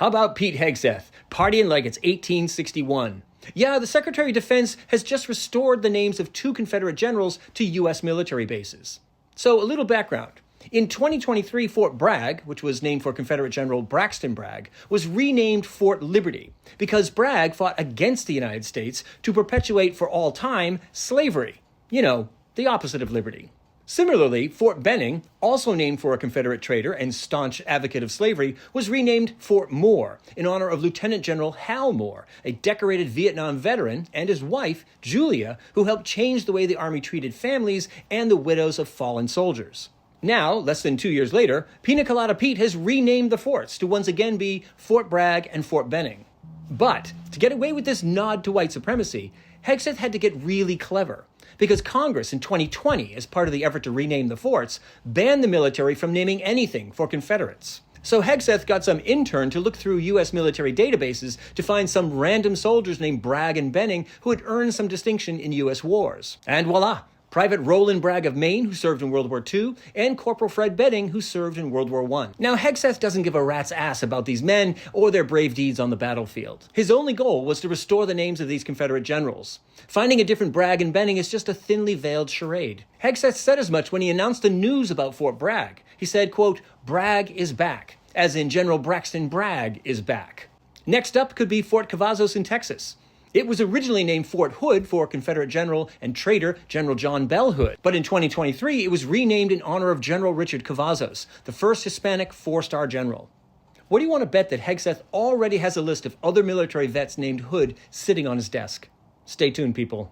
How about Pete Hegseth, partying like it's 1861? Yeah, the Secretary of Defense has just restored the names of 2 Confederate generals to U.S. military bases. So, a little background. In 2023, Fort Bragg, which was named for Confederate General Braxton Bragg, was renamed Fort Liberty because Bragg fought against the United States to perpetuate for all time slavery. You know, the opposite of liberty. Similarly, Fort Benning, also named for a Confederate trader and staunch advocate of slavery, was renamed Fort Moore in honor of Lieutenant General Hal Moore, a decorated Vietnam veteran, and his wife, Julia, who helped change the way the Army treated families and the widows of fallen soldiers. Now, less than 2 years later, Pina Colada Pete has renamed the forts to once again be Fort Bragg and Fort Benning. But, to get away with this nod to white supremacy, Hegseth had to get really clever, because Congress in 2020, as part of the effort to rename the forts, banned the military from naming anything for Confederates. So Hegseth got some intern to look through U.S. military databases to find some random soldiers named Bragg and Benning who had earned some distinction in U.S. wars. And voila! Private Roland Bragg of Maine, who served in World War II, and Corporal Fred Benning, who served in World War I. Now, Hegseth doesn't give a rat's ass about these men or their brave deeds on the battlefield. His only goal was to restore the names of these Confederate generals. Finding a different Bragg and Benning is just a thinly veiled charade. Hegseth said as much when he announced the news about Fort Bragg. He said, quote, "Bragg is back," as in General Braxton Bragg is back. Next up could be Fort Cavazos in Texas. It was originally named Fort Hood for Confederate General and traitor General John Bell Hood, but in 2023 it was renamed in honor of General Richard Cavazos, the first Hispanic 4-star general. What do you want to bet that Hegseth already has a list of other military vets named Hood sitting on his desk? Stay tuned, people.